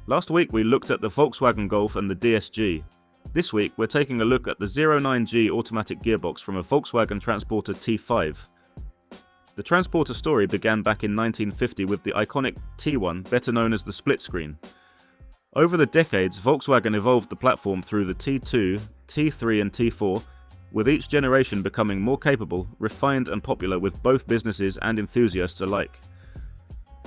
Last week we looked at the Volkswagen Golf and the DSG. This week we're taking a look at the 09G automatic gearbox from a Volkswagen Transporter T5. The Transporter story began back in 1950 with the iconic T1, better known as the split screen. Over the decades, Volkswagen evolved the platform through the T2, T3 and T4, with each generation becoming more capable, refined and popular with both businesses and enthusiasts alike.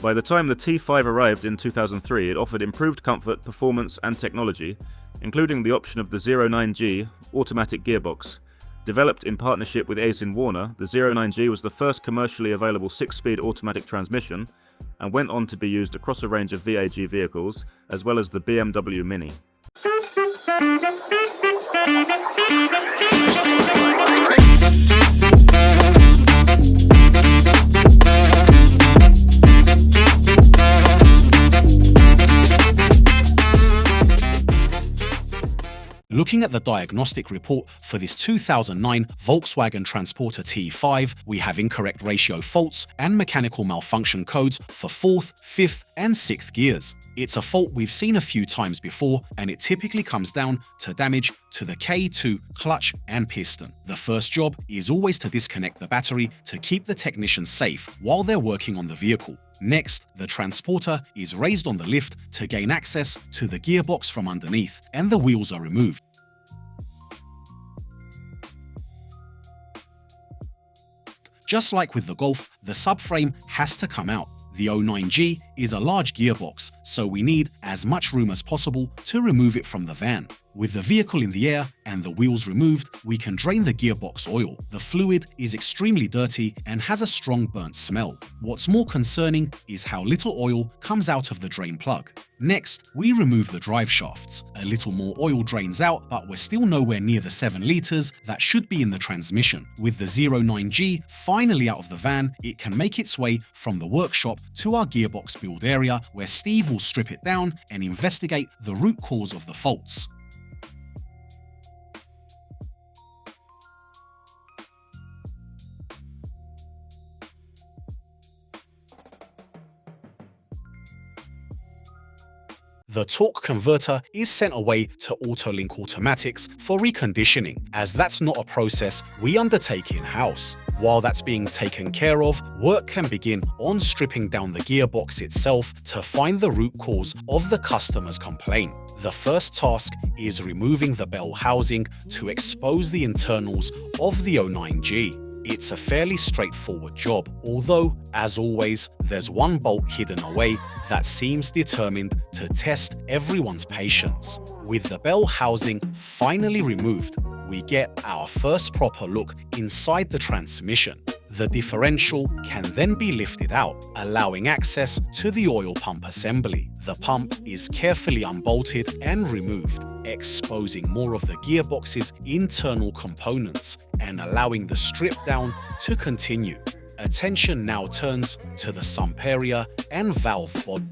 By the time the T5 arrived in 2003, it offered improved comfort, performance and technology, including the option of the 09G automatic gearbox. Developed in partnership with Aisin Warner, the 09G was the first commercially available 6-speed automatic transmission and went on to be used across a range of VAG vehicles, as well as the BMW Mini. Looking at the diagnostic report for this 2009 Volkswagen Transporter T5, we have incorrect ratio faults and mechanical malfunction codes for 4th, 5th and 6th gears. It's a fault we've seen a few times before, and it typically comes down to damage to the K2 clutch and piston. The first job is always to disconnect the battery to keep the technician safe while they're working on the vehicle. Next, the transporter is raised on the lift to gain access to the gearbox from underneath, and the wheels are removed. Just like with the Golf, the subframe has to come out. The 09G is a large gearbox, so we need as much room as possible to remove it from the van. With the vehicle in the air and the wheels removed, we can drain the gearbox oil. The fluid is extremely dirty and has a strong burnt smell. What's more concerning is how little oil comes out of the drain plug. Next, we remove the drive shafts. A little more oil drains out, but we're still nowhere near the 7 litres that should be in the transmission. With the 09G finally out of the van, it can make its way from the workshop to our gearbox build area, where Steve will strip it down and investigate the root cause of the faults. The torque converter is sent away to Autolink Automatics for reconditioning, as that's not a process we undertake in-house. While that's being taken care of, work can begin on stripping down the gearbox itself to find the root cause of the customer's complaint. The first task is removing the bell housing to expose the internals of the 09G. It's a fairly straightforward job, although, as always, there's one bolt hidden away that seems determined to test everyone's patience. With the bell housing finally removed, we get our first proper look inside the transmission. The differential can then be lifted out, allowing access to the oil pump assembly. The pump is carefully unbolted and removed, exposing more of the gearbox's internal components and allowing the strip down to continue. Attention now turns to the sump area and valve body.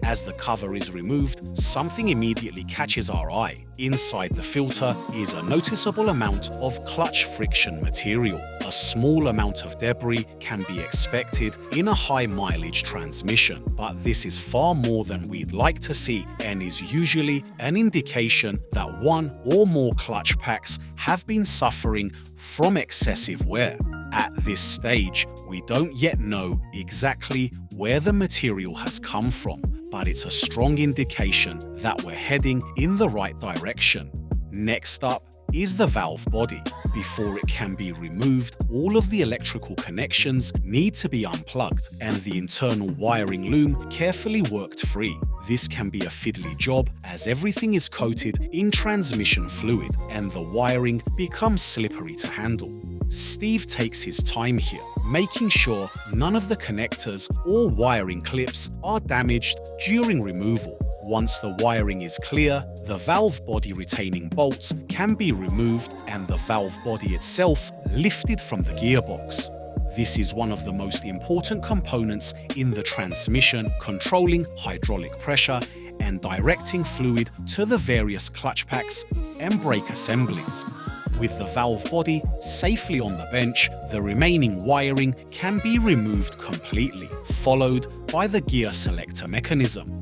As the cover is removed, something immediately catches our eye. Inside the filter is a noticeable amount of clutch friction material. A small amount of debris can be expected in a high-mileage transmission, but this is far more than we'd like to see and is usually an indication that one or more clutch packs have been suffering from excessive wear. At this stage, we don't yet know exactly where the material has come from, but it's a strong indication that we're heading in the right direction. Next up is the valve body. Before it can be removed, all of the electrical connections need to be unplugged and the internal wiring loom carefully worked free. This can be a fiddly job as everything is coated in transmission fluid and the wiring becomes slippery to handle. Steve takes his time here, making sure none of the connectors or wiring clips are damaged during removal. Once the wiring is clear, the valve body retaining bolts can be removed and the valve body itself lifted from the gearbox. This is one of the most important components in the transmission, controlling hydraulic pressure and directing fluid to the various clutch packs and brake assemblies. With the valve body safely on the bench, the remaining wiring can be removed completely, followed by the gear selector mechanism.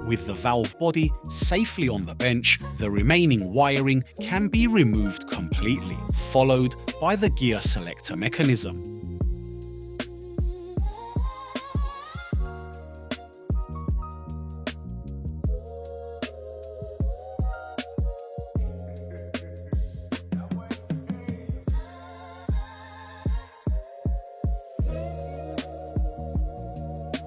With the valve body safely on the bench, the remaining wiring can be removed completely, followed by the gear selector mechanism.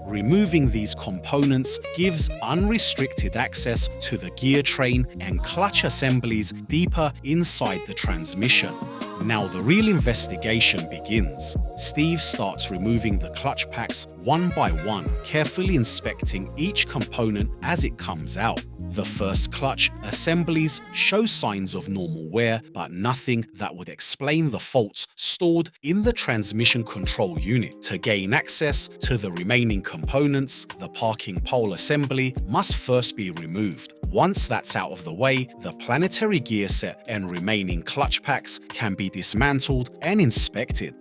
Removing these components gives unrestricted access to the gear train and clutch assemblies deeper inside the transmission. Now the real investigation begins. Steve starts removing the clutch packs one by one, carefully inspecting each component as it comes out. The first clutch assemblies show signs of normal wear, but nothing that would explain the faults stored in the transmission control unit. To gain access to the remaining components, the parking pole assembly must first be removed. Once that's out of the way, the planetary gear set and remaining clutch packs can be dismantled and inspected.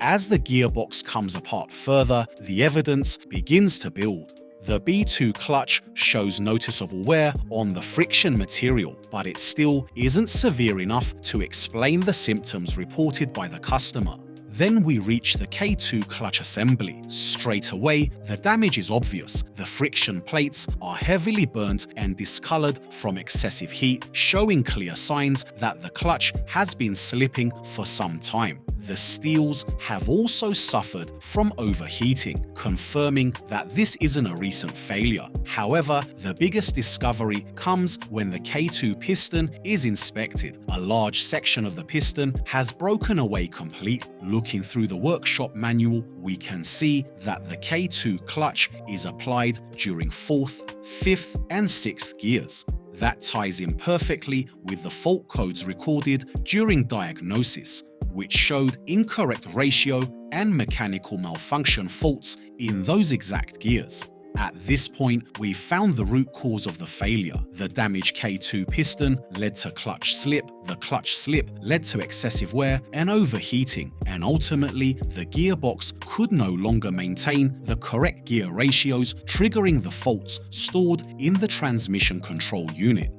As the gearbox comes apart further, the evidence begins to build. The B2 clutch shows noticeable wear on the friction material, but it still isn't severe enough to explain the symptoms reported by the customer. Then we reach the K2 clutch assembly. Straight away, the damage is obvious. The friction plates are heavily burnt and discolored from excessive heat, showing clear signs that the clutch has been slipping for some time. The steels have also suffered from overheating, confirming that this isn't a recent failure. However, the biggest discovery comes when the K2 piston is inspected. A large section of the piston has broken away completely. Looking through the workshop manual, we can see that the K2 clutch is applied during 4th, 5th, and 6th gears. That ties in perfectly with the fault codes recorded during diagnosis, which showed incorrect ratio and mechanical malfunction faults in those exact gears. At this point, we found the root cause of the failure. The damaged K2 piston led to clutch slip, the clutch slip led to excessive wear and overheating, and ultimately, the gearbox could no longer maintain the correct gear ratios, triggering the faults stored in the transmission control unit.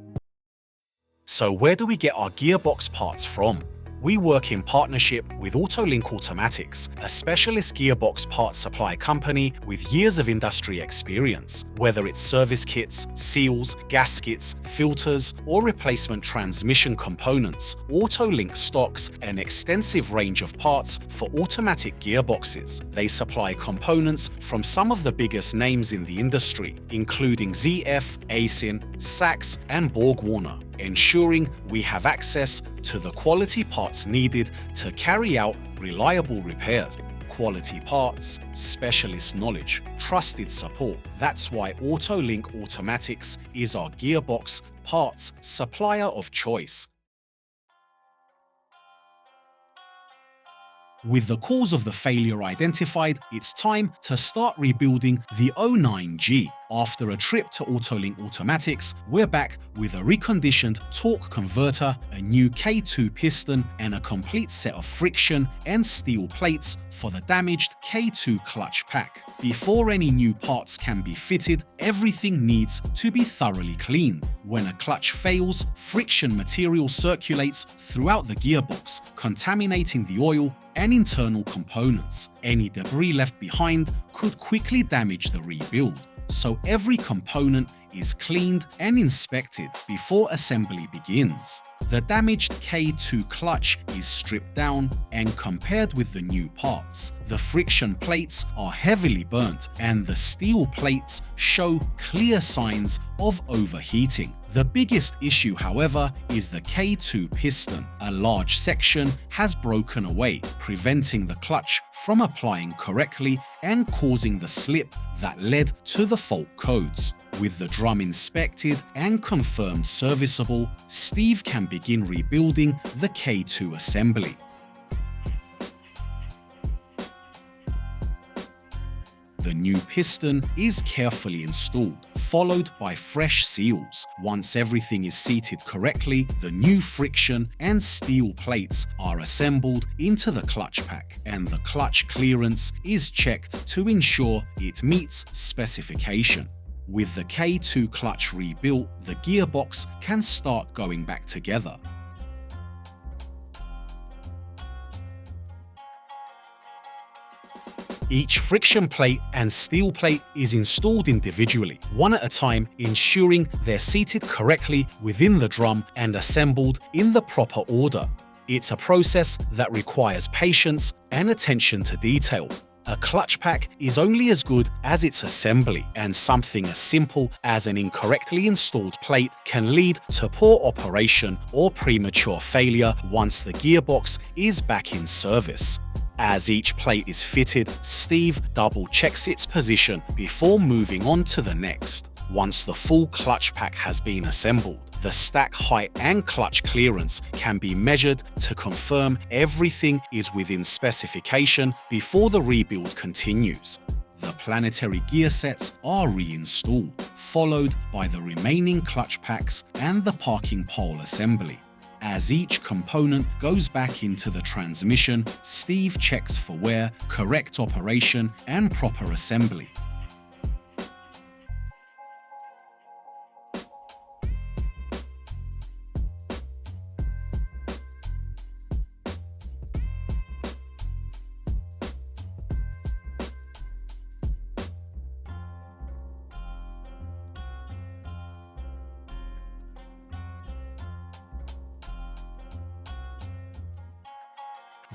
So where do we get our gearbox parts from? We work in partnership with AutoLink Automatics, a specialist gearbox parts supply company with years of industry experience. Whether it's service kits, seals, gaskets, filters, or replacement transmission components, AutoLink stocks an extensive range of parts for automatic gearboxes. They supply components from some of the biggest names in the industry, including ZF, Aisin, Sachs, and Borg-Warner, ensuring we have access to the quality parts needed to carry out reliable repairs. Quality parts, specialist knowledge, trusted support. That's why AutoLink Automatics is our gearbox parts supplier of choice. With the cause of the failure identified, it's time to start rebuilding the 09G. After a trip to AutoLink Automatics, we're back with a reconditioned torque converter, a new K2 piston, and a complete set of friction and steel plates for the damaged K2 clutch pack. Before any new parts can be fitted, everything needs to be thoroughly cleaned. When a clutch fails, friction material circulates throughout the gearbox, contaminating the oil and internal components. Any debris left behind could quickly damage the rebuild. so every component is cleaned and inspected before assembly begins. The damaged K2 clutch is stripped down and compared with the new parts. The friction plates are heavily burnt and the steel plates show clear signs of overheating. The biggest issue, however, is the K2 piston. A large section has broken away, preventing the clutch from applying correctly and causing the slip that led to the fault codes. With the drum inspected and confirmed serviceable, Steve can begin rebuilding the K2 assembly. The new piston is carefully installed, followed by fresh seals. Once everything is seated correctly, the new friction and steel plates are assembled into the clutch pack, and the clutch clearance is checked to ensure it meets specification. With the K2 clutch rebuilt, the gearbox can start going back together. Each friction plate and steel plate is installed individually, one at a time, ensuring they're seated correctly within the drum and assembled in the proper order. It's a process that requires patience and attention to detail. A clutch pack is only as good as its assembly, and something as simple as an incorrectly installed plate can lead to poor operation or premature failure once the gearbox is back in service. As each plate is fitted, Steve double-checks its position before moving on to the next. Once the full clutch pack has been assembled, the stack height and clutch clearance can be measured to confirm everything is within specification before the rebuild continues. The planetary gear sets are reinstalled, followed by the remaining clutch packs and the parking pole assembly. As each component goes back into the transmission, Steve checks for wear, correct operation, and proper assembly.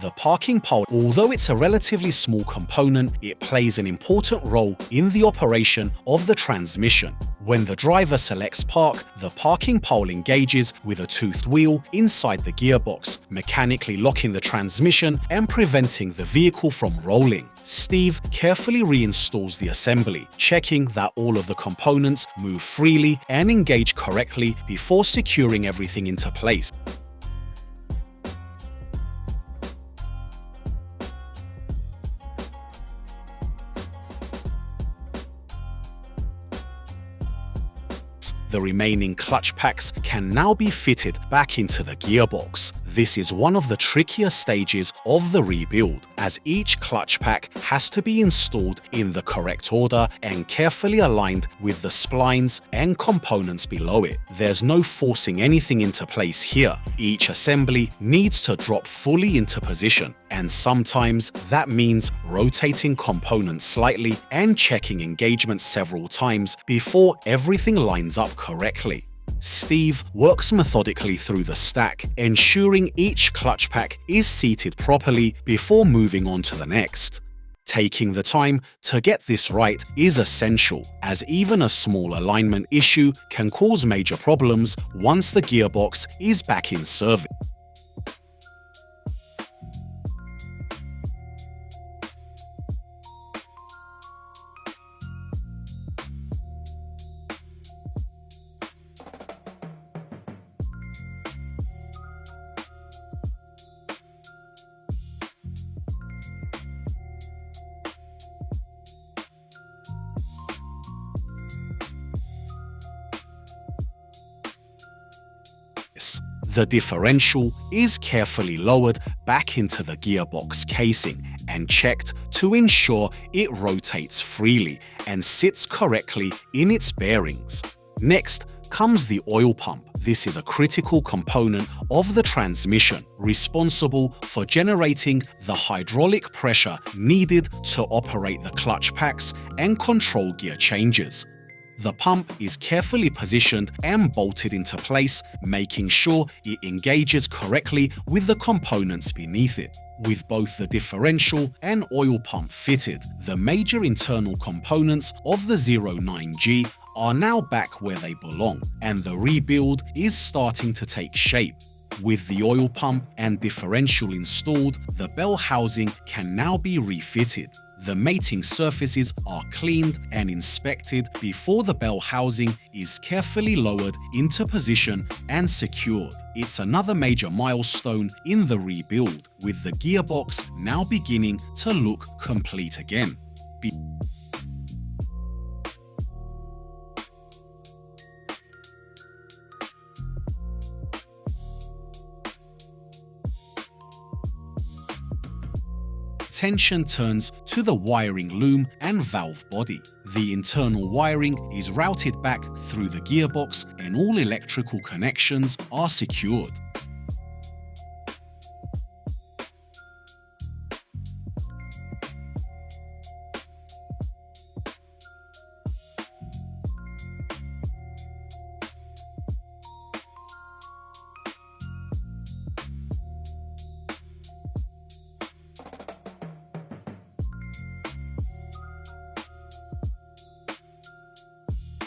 The parking pole, although it's a relatively small component, it plays an important role in the operation of the transmission. When the driver selects park, the parking pole engages with a toothed wheel inside the gearbox, mechanically locking the transmission and preventing the vehicle from rolling. Steve carefully reinstalls the assembly, checking that all of the components move freely and engage correctly before securing everything into place. The remaining clutch packs can now be fitted back into the gearbox. This is one of the trickier stages of the rebuild, as each clutch pack has to be installed in the correct order and carefully aligned with the splines and components below it. There's no forcing anything into place here. Each assembly needs to drop fully into position, and sometimes that means rotating components slightly and checking engagement several times before everything lines up correctly. Steve works methodically through the stack, ensuring each clutch pack is seated properly before moving on to the next. Taking the time to get this right is essential, as even a small alignment issue can cause major problems once the gearbox is back in service. The differential is carefully lowered back into the gearbox casing and checked to ensure it rotates freely and sits correctly in its bearings. Next, comes the oil pump. This is a critical component of the transmission, responsible for generating the hydraulic pressure needed to operate the clutch packs and control gear changes. The pump is carefully positioned and bolted into place, making sure it engages correctly with the components beneath it. With both the differential and oil pump fitted, the major internal components of the 09G are now back where they belong, and the rebuild is starting to take shape. With the oil pump and differential installed, the bell housing can now be refitted. The mating surfaces are cleaned and inspected before the bell housing is carefully lowered into position and secured. It's another major milestone in the rebuild, with the gearbox now beginning to look complete again. Attention turns to the wiring loom and valve body. The internal wiring is routed back through the gearbox and all electrical connections are secured.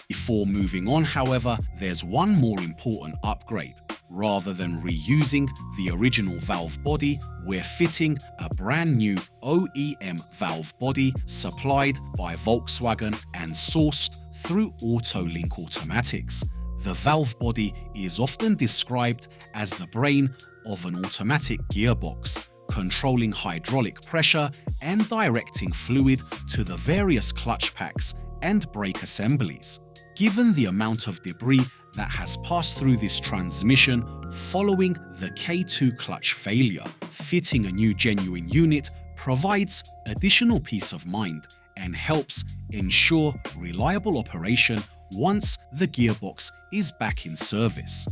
Before moving on, however, there's one more important upgrade. Rather than reusing the original valve body, we're fitting a brand new OEM valve body supplied by Volkswagen and sourced through AutoLink Automatics. The valve body is often described as the brain of an automatic gearbox, controlling hydraulic pressure and directing fluid to the various clutch packs and brake assemblies. Given the amount of debris that has passed through this transmission following the K2 clutch failure, fitting a new genuine unit provides additional peace of mind and helps ensure reliable operation once the gearbox is back in service.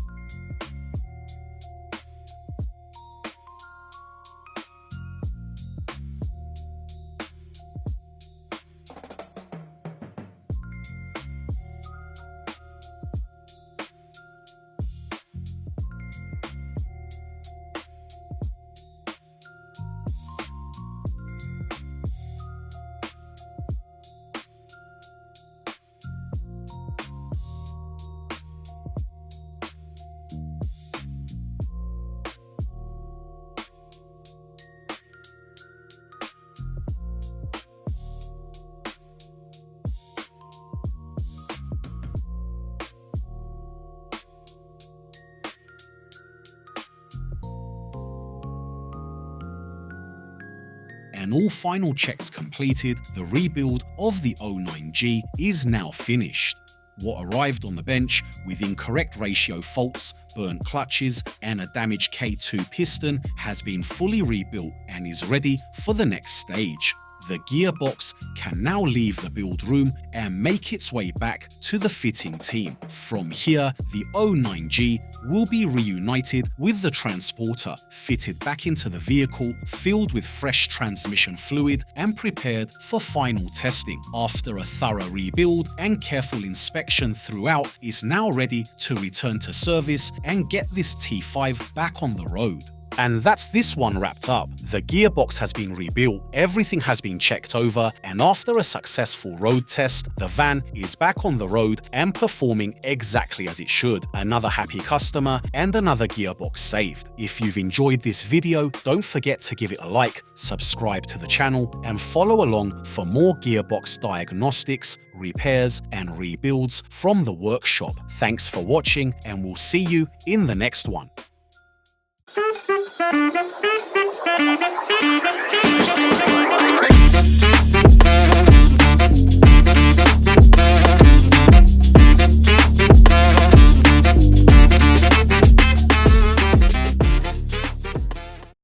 And all final checks completed, the rebuild of the 09G is now finished. What arrived on the bench with incorrect ratio faults, burnt clutches, and a damaged K2 piston has been fully rebuilt and is ready for the next stage. The gearbox can now leave the build room and make its way back to the fitting team. From here, the 09G will be reunited with the transporter, fitted back into the vehicle, filled with fresh transmission fluid, and prepared for final testing. After a thorough rebuild and careful inspection throughout, it's now ready to return to service and get this T5 back on the road. And that's this one wrapped up. The gearbox has been rebuilt, everything has been checked over, and after a successful road test, the van is back on the road and performing exactly as it should. Another happy customer and another gearbox saved. If you've enjoyed this video, don't forget to give it a like, subscribe to the channel, and follow along for more gearbox diagnostics, repairs, and rebuilds from the workshop. Thanks for watching, and we'll see you in the next one.